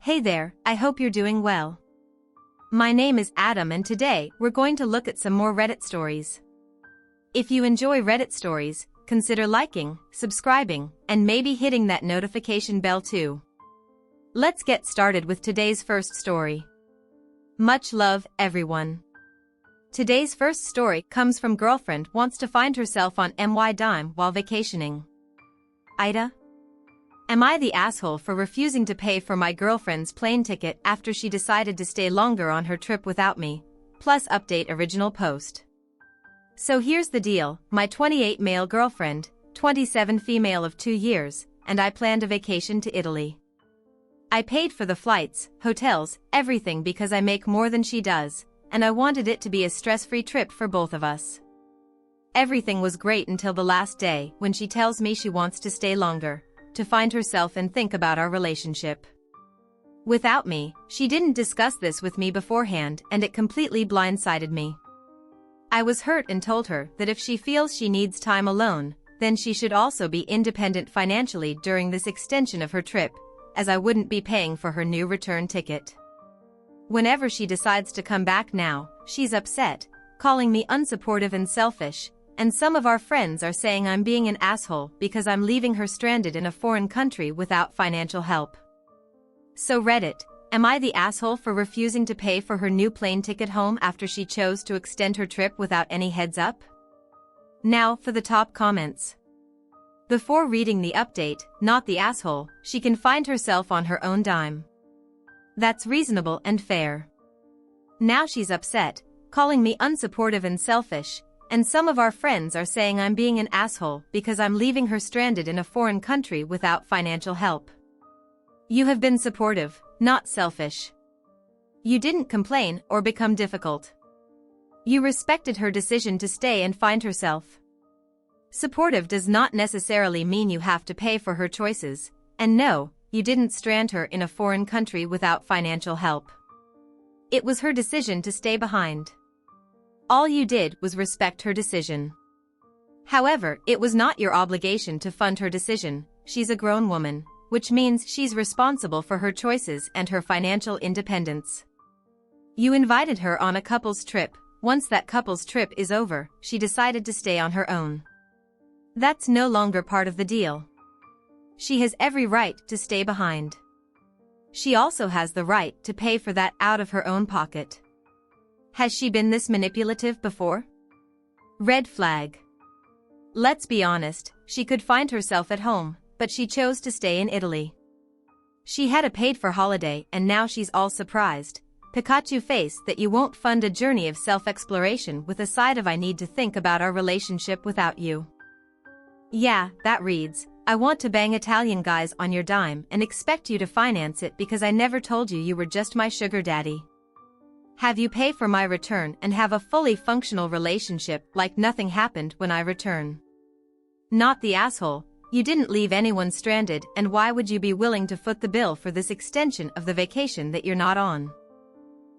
Hey there, I hope you're doing well. My name is Adam and today we're going to look at some more Reddit stories. If you enjoy Reddit stories, consider liking, subscribing, and maybe hitting that notification bell too. Let's get started with today's first story. Much love, everyone. Today's first story comes from girlfriend wants to find herself on my dime while vacationing. AITA? Am I the asshole for refusing to pay for my girlfriend's plane ticket after she decided to stay longer on her trip without me? Plus update original post. So here's the deal, my 28 male girlfriend, 27 female of 2 years, and I planned a vacation to Italy. I paid for the flights, hotels, everything because I make more than she does, and I wanted it to be a stress-free trip for both of us. Everything was great until the last day when she tells me she wants to stay longer, to find herself and think about our relationship. Without me, she didn't discuss this with me beforehand and it completely blindsided me. I was hurt and told her that if she feels she needs time alone, then she should also be independent financially during this extension of her trip, as I wouldn't be paying for her new return ticket. Whenever she decides to come back now, she's upset, calling me unsupportive and selfish, and some of our friends are saying I'm being an asshole because I'm leaving her stranded in a foreign country without financial help. So Reddit, am I the asshole for refusing to pay for her new plane ticket home after she chose to extend her trip without any heads up? Now for the top comments. Before reading the update, not the asshole, she can find herself on her own dime. That's reasonable and fair. Now she's upset, calling me unsupportive and selfish, and some of our friends are saying I'm being an asshole because I'm leaving her stranded in a foreign country without financial help. You have been supportive, not selfish. You didn't complain or become difficult. You respected her decision to stay and find herself. Supportive does not necessarily mean you have to pay for her choices, and no, you didn't strand her in a foreign country without financial help. It was her decision to stay behind. All you did was respect her decision. However, it was not your obligation to fund her decision. She's a grown woman, which means she's responsible for her choices and her financial independence. You invited her on a couple's trip. Once that couple's trip is over, she decided to stay on her own. That's no longer part of the deal. She has every right to stay behind. She also has the right to pay for that out of her own pocket. Has she been this manipulative before? Red flag. Let's be honest, she could find herself at home, but she chose to stay in Italy. She had a paid-for holiday and now she's all surprised, Pikachu face, that you won't fund a journey of self-exploration with a side of I need to think about our relationship without you. Yeah, that reads, I want to bang Italian guys on your dime and expect you to finance it because I never told you you were just my sugar daddy. Have you pay for my return and have a fully functional relationship like nothing happened when I return. Not the asshole, you didn't leave anyone stranded, and why would you be willing to foot the bill for this extension of the vacation that you're not on?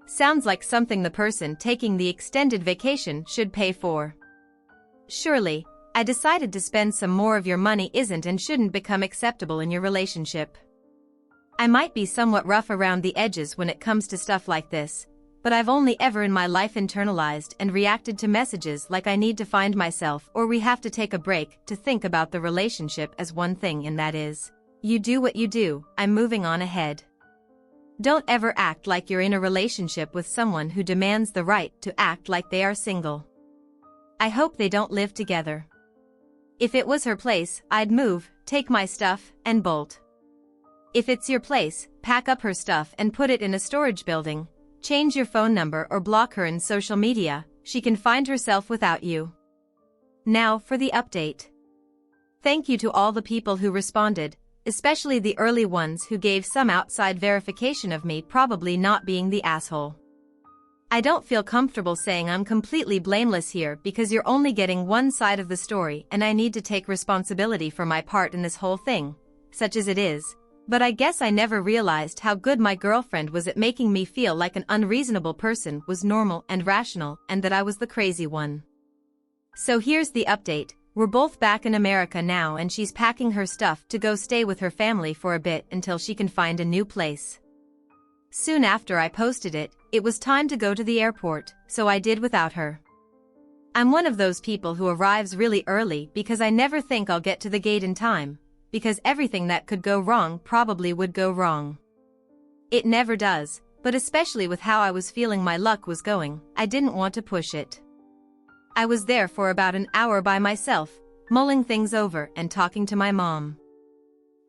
Sounds like something the person taking the extended vacation should pay for. Surely, I decided to spend some more of your money isn't and shouldn't become acceptable in your relationship. I might be somewhat rough around the edges when it comes to stuff like this, but I've only ever in my life internalized and reacted to messages like I need to find myself or we have to take a break to think about the relationship as one thing, and that is, you do what you do, I'm moving on ahead. Don't ever act like you're in a relationship with someone who demands the right to act like they are single. I hope they don't live together. If it was her place, I'd move, take my stuff, and bolt. If it's your place, pack up her stuff and put it in a storage building. Change your phone number or block her in social media, she can find herself without you. Now for the update. Thank you to all the people who responded, especially the early ones who gave some outside verification of me probably not being the asshole. I don't feel comfortable saying I'm completely blameless here because you're only getting one side of the story and I need to take responsibility for my part in this whole thing, such as it is. But I guess I never realized how good my girlfriend was at making me feel like an unreasonable person was normal and rational and that I was the crazy one. So here's the update, we're both back in America now and she's packing her stuff to go stay with her family for a bit until she can find a new place. Soon after I posted it, it was time to go to the airport, so I did without her. I'm one of those people who arrives really early because I never think I'll get to the gate in time, because everything that could go wrong probably would go wrong. It never does, but especially with how I was feeling my luck was going, I didn't want to push it. I was there for about an hour by myself, mulling things over and talking to my mom.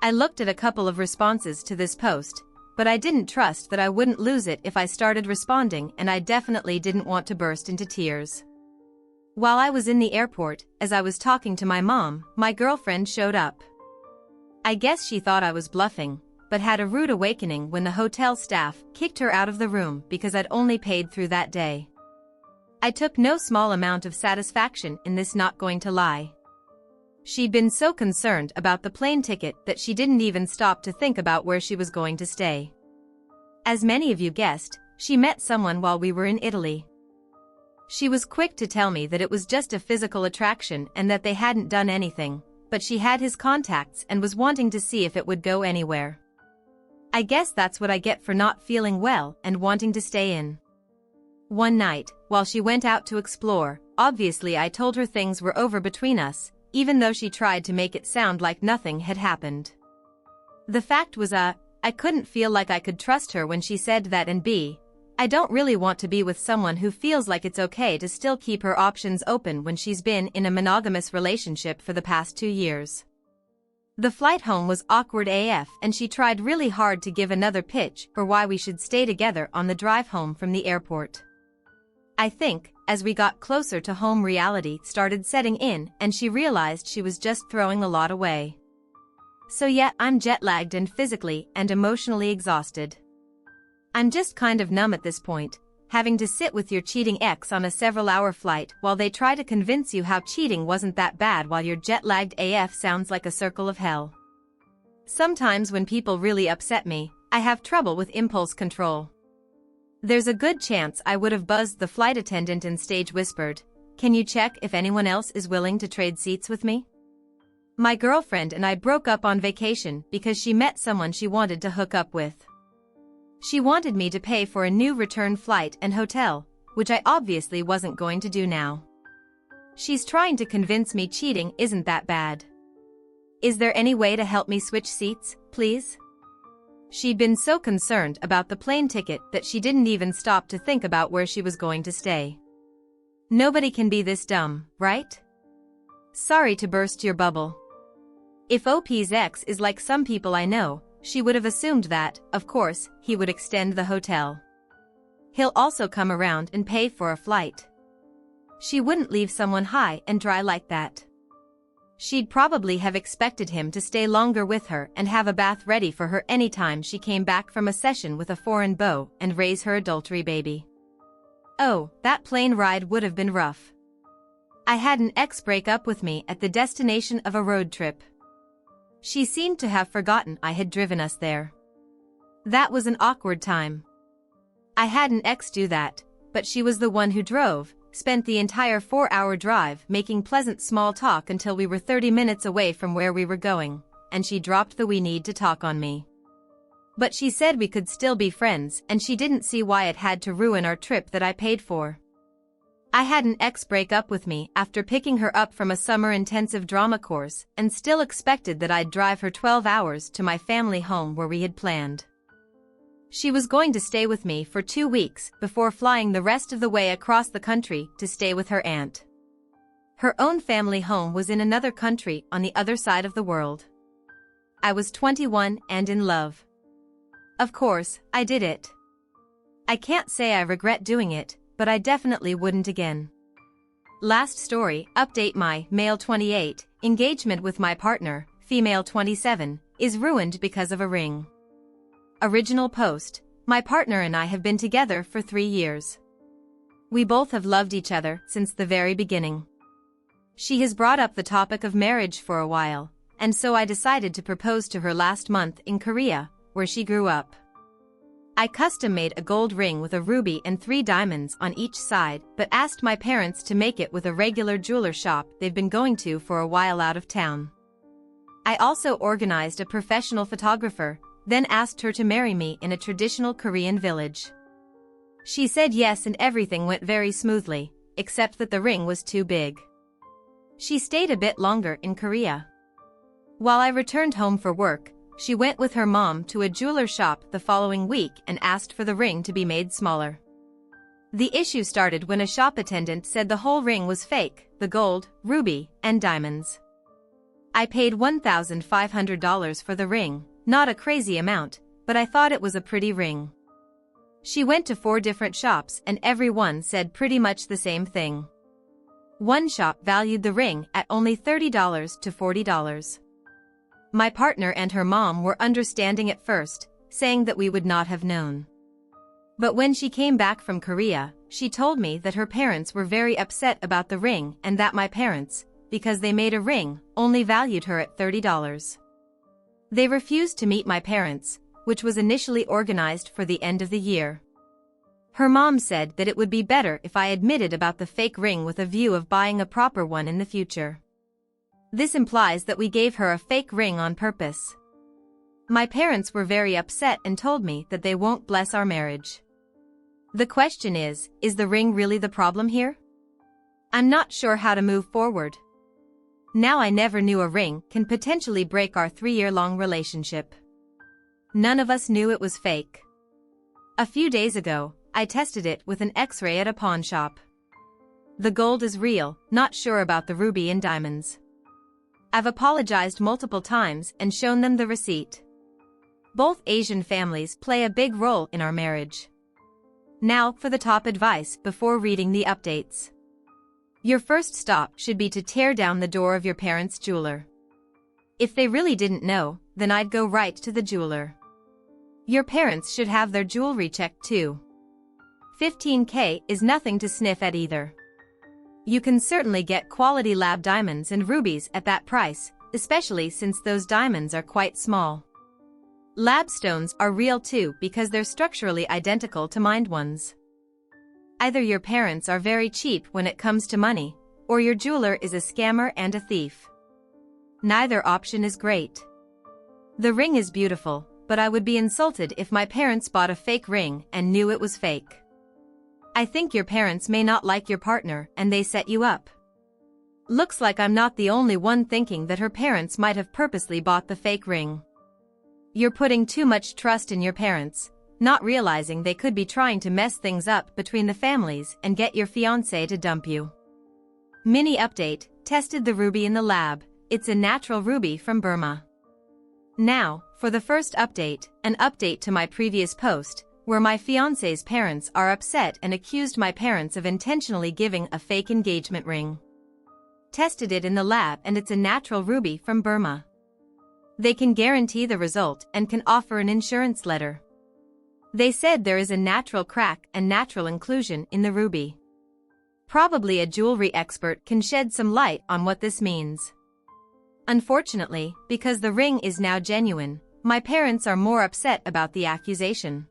I looked at a couple of responses to this post, but I didn't trust that I wouldn't lose it if I started responding, and I definitely didn't want to burst into tears. While I was in the airport, as I was talking to my mom, my girlfriend showed up. I guess she thought I was bluffing, but had a rude awakening when the hotel staff kicked her out of the room because I'd only paid through that day. I took no small amount of satisfaction in this, not going to lie. She'd been so concerned about the plane ticket that she didn't even stop to think about where she was going to stay. As many of you guessed, she met someone while we were in Italy. She was quick to tell me that it was just a physical attraction and that they hadn't done anything, but she had his contacts and was wanting to see if it would go anywhere. I guess that's what I get for not feeling well and wanting to stay in. One night, while she went out to explore, obviously I told her things were over between us, even though she tried to make it sound like nothing had happened. The fact was I couldn't feel like I could trust her when she said that, and B, I don't really want to be with someone who feels like it's okay to still keep her options open when she's been in a monogamous relationship for the past 2 years. The flight home was awkward AF, and she tried really hard to give another pitch for why we should stay together on the drive home from the airport. I think, as we got closer to home, reality started setting in and she realized she was just throwing a lot away. So yeah, I'm jet-lagged and physically and emotionally exhausted. I'm just kind of numb at this point, having to sit with your cheating ex on a several-hour flight while they try to convince you how cheating wasn't that bad while you're jet-lagged AF sounds like a circle of hell. Sometimes when people really upset me, I have trouble with impulse control. There's a good chance I would have buzzed the flight attendant and stage whispered, "Can you check if anyone else is willing to trade seats with me?" My girlfriend and I broke up on vacation because she met someone she wanted to hook up with. She wanted me to pay for a new return flight and hotel, which I obviously wasn't going to do now. She's trying to convince me cheating isn't that bad. Is there any way to help me switch seats, please? She'd been so concerned about the plane ticket that she didn't even stop to think about where she was going to stay. Nobody can be this dumb, right? Sorry to burst your bubble. If OP's ex is like some people I know, she would have assumed that, of course, he would extend the hotel. He'll also come around and pay for a flight. She wouldn't leave someone high and dry like that. She'd probably have expected him to stay longer with her and have a bath ready for her anytime she came back from a session with a foreign beau and raise her adultery baby. Oh, that plane ride would have been rough. I had an ex break up with me at the destination of a road trip. She seemed to have forgotten I had driven us there. That was an awkward time. I had an ex do that, but she was the one who drove, spent the entire 4-hour drive making pleasant small talk until we were 30 minutes away from where we were going, and she dropped the "we need to talk" on me. But she said we could still be friends and she didn't see why it had to ruin our trip that I paid for. I had an ex break up with me after picking her up from a summer intensive drama course and still expected that I'd drive her 12 hours to my family home where we had planned. She was going to stay with me for 2 weeks before flying the rest of the way across the country to stay with her aunt. Her own family home was in another country on the other side of the world. I was 21 and in love. Of course, I did it. I can't say I regret doing it, but I definitely wouldn't again. Last story, update: my male 28 engagement with my partner, female 27, is ruined because of a ring. Original post: my partner and I have been together for 3 years. We both have loved each other since the very beginning. She has brought up the topic of marriage for a while, and so I decided to propose to her last month in Korea, where she grew up. I custom-made a gold ring with a ruby and 3 diamonds on each side, but asked my parents to make it with a regular jeweler shop they've been going to for a while out of town. I also organized a professional photographer, then asked her to marry me in a traditional Korean village. She said yes and everything went very smoothly, except that the ring was too big. She stayed a bit longer in Korea. While I returned home for work, she went with her mom to a jeweler shop the following week and asked for the ring to be made smaller. The issue started when a shop attendant said the whole ring was fake, the gold, ruby, and diamonds. I paid $1,500 for the ring, not a crazy amount, but I thought it was a pretty ring. She went to 4 different shops and every one said pretty much the same thing. One shop valued the ring at only $30 to $40. My partner and her mom were understanding at first, saying that we would not have known. But when she came back from Korea, she told me that her parents were very upset about the ring and that my parents, because they made a ring, only valued her at $30. They refused to meet my parents, which was initially organized for the end of the year. Her mom said that it would be better if I admitted about the fake ring with a view of buying a proper one in the future. This implies that we gave her a fake ring on purpose. My parents were very upset and told me that they won't bless our marriage. The question is the ring really the problem here? I'm not sure how to move forward. Now I never knew a ring can potentially break our 3-year-long relationship. None of us knew it was fake. A few days ago, I tested it with an X-ray at a pawn shop. The gold is real, not sure about the ruby and diamonds. I've apologized multiple times and shown them the receipt. Both Asian families play a big role in our marriage. Now for the top advice before reading the updates. Your first stop should be to tear down the door of your parents' jeweler. If they really didn't know, then I'd go right to the jeweler. Your parents should have their jewelry checked too. $15K is nothing to sniff at either. You can certainly get quality lab diamonds and rubies at that price, especially since those diamonds are quite small. Lab stones are real too because they're structurally identical to mined ones. Either your parents are very cheap when it comes to money, or your jeweler is a scammer and a thief. Neither option is great. The ring is beautiful, but I would be insulted if my parents bought a fake ring and knew it was fake. I think your parents may not like your partner and they set you up. Looks like I'm not the only one thinking that her parents might have purposely bought the fake ring. You're putting too much trust in your parents, not realizing they could be trying to mess things up between the families and get your fiancé to dump you. Mini update, tested the ruby in the lab, it's a natural ruby from Burma. Now, for the first update, an update to my previous post, where my fiancé's parents are upset and accused my parents of intentionally giving a fake engagement ring. Tested it in the lab and it's a natural ruby from Burma. They can guarantee the result and can offer an insurance letter. They said there is a natural crack and natural inclusion in the ruby. Probably a jewelry expert can shed some light on what this means. Unfortunately, because the ring is now genuine, my parents are more upset about the accusation.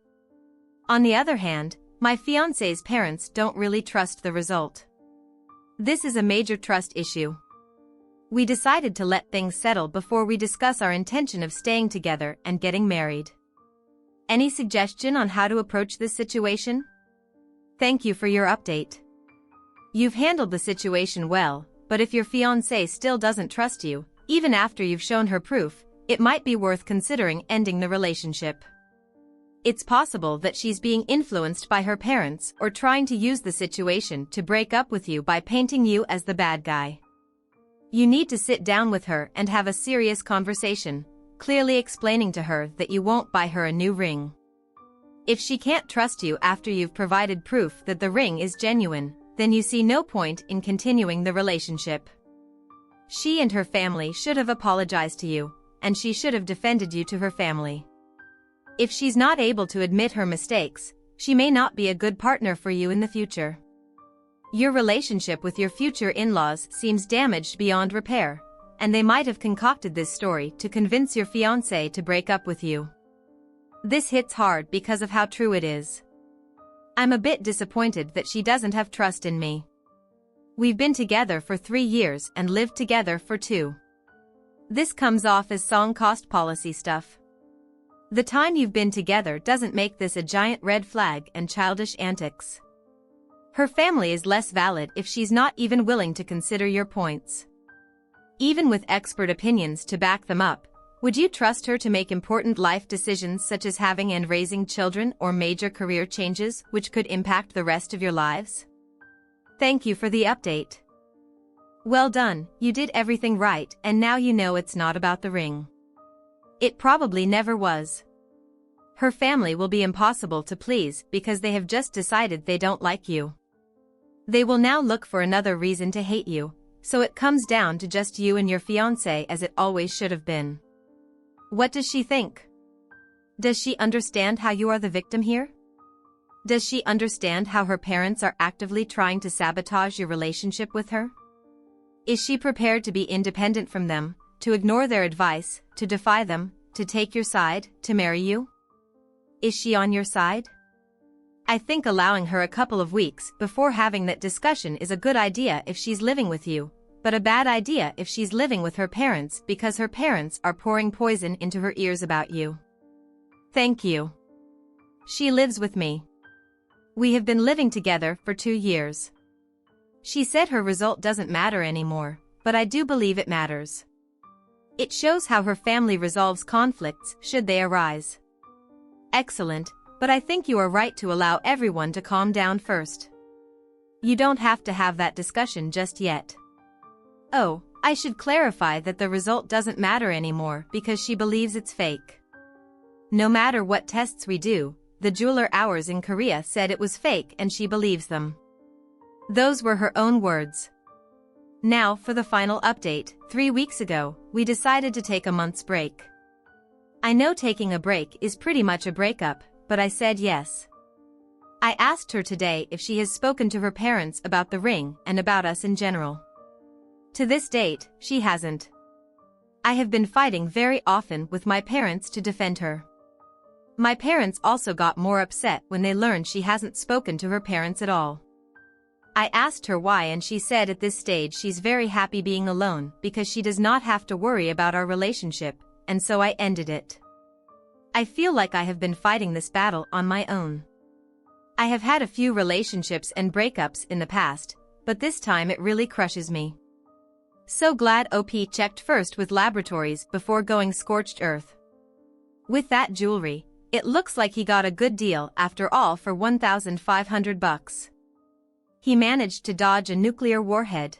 On the other hand, my fiancé's parents don't really trust the result. This is a major trust issue. We decided to let things settle before we discuss our intention of staying together and getting married. Any suggestion on how to approach this situation? Thank you for your update. You've handled the situation well, but if your fiancé still doesn't trust you, even after you've shown her proof, it might be worth considering ending the relationship. It's possible that she's being influenced by her parents or trying to use the situation to break up with you by painting you as the bad guy. You need to sit down with her and have a serious conversation, clearly explaining to her that you won't buy her a new ring. If she can't trust you after you've provided proof that the ring is genuine, then you see no point in continuing the relationship. She and her family should have apologized to you, and she should have defended you to her family. If she's not able to admit her mistakes, she may not be a good partner for you in the future. Your relationship with your future in-laws seems damaged beyond repair, and they might have concocted this story to convince your fiancé to break up with you. This hits hard because of how true it is. I'm a bit disappointed that she doesn't have trust in me. We've been together for 3 years and lived together for 2. This comes off as sunk cost policy stuff. The time you've been together doesn't make this a giant red flag and childish antics. Her family is less valid if she's not even willing to consider your points. Even with expert opinions to back them up, would you trust her to make important life decisions such as having and raising children or major career changes which could impact the rest of your lives? Thank you for the update. Well done, you did everything right and now you know it's not about the ring. It probably never was. Her family will be impossible to please because they have just decided they don't like you. They will now look for another reason to hate you, so it comes down to just you and your fiancé as it always should have been. What does she think? Does she understand how you are the victim here? Does she understand how her parents are actively trying to sabotage your relationship with her? Is she prepared to be independent from them, to ignore their advice, to defy them, to take your side, to marry you? Is she on your side? I think allowing her a couple of weeks before having that discussion is a good idea if she's living with you, but a bad idea if she's living with her parents because her parents are pouring poison into her ears about you. Thank you. She lives with me. We have been living together for 2 years. She said her result doesn't matter anymore, but I do believe it matters. It shows how her family resolves conflicts should they arise. Excellent, but I think you are right to allow everyone to calm down first. You don't have to have that discussion just yet. Oh, I should clarify that the result doesn't matter anymore because she believes it's fake. No matter what tests we do, the jeweler ours in Korea said it was fake and she believes them. Those were her own words. Now for the final update. 3 weeks ago, we decided to take a month's break. I know taking a break is pretty much a breakup, but I said yes. I asked her today if she has spoken to her parents about the ring and about us in general. To this date, she hasn't. I have been fighting very often with my parents to defend her. My parents also got more upset when they learned she hasn't spoken to her parents at all. I asked her why and she said at this stage she's very happy being alone because she does not have to worry about our relationship, and so I ended it. I feel like I have been fighting this battle on my own. I have had a few relationships and breakups in the past, but this time it really crushes me. So glad OP checked first with laboratories before going scorched earth. With that jewelry, it looks like he got a good deal after all for $1,500. He managed to dodge a nuclear warhead.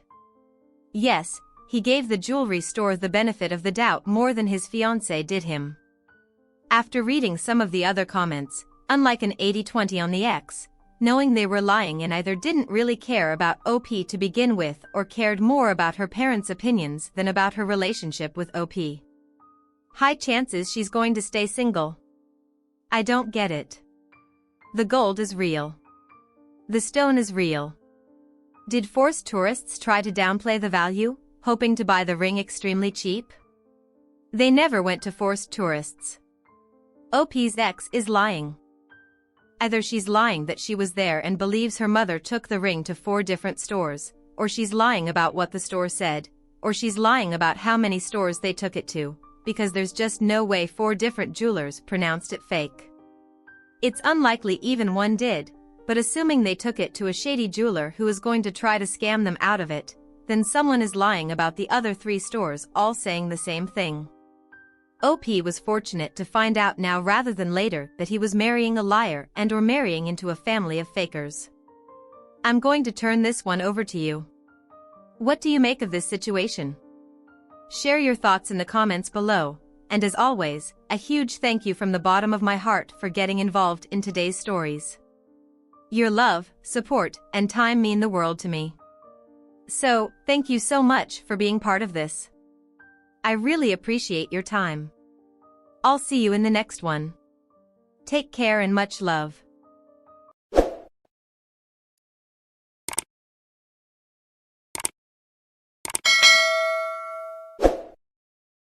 Yes, he gave the jewelry store the benefit of the doubt more than his fiancée did him. After reading some of the other comments, unlike an 80-20 on the X, knowing they were lying and either didn't really care about OP to begin with or cared more about her parents' opinions than about her relationship with OP. High chances she's going to stay single. I don't get it. The gold is real. The stone is real. Did forced tourists try to downplay the value, hoping to buy the ring extremely cheap? They never went to forced tourists. OP's ex is lying. Either she's lying that she was there and believes her mother took the ring to 4 different stores, or she's lying about what the store said, or she's lying about how many stores they took it to, because there's just no way 4 different jewelers pronounced it fake. It's unlikely even one did, but assuming they took it to a shady jeweler who is going to try to scam them out of it, then someone is lying about the other 3 stores all saying the same thing. OP was fortunate to find out now rather than later that he was marrying a liar and or marrying into a family of fakers. I'm going to turn this one over to you. What do you make of this situation? Share your thoughts in the comments below, and as always, a huge thank you from the bottom of my heart for getting involved in today's stories. Your love, support, and time mean the world to me. So, thank you so much for being part of this. I really appreciate your time. I'll see you in the next one. Take care and much love.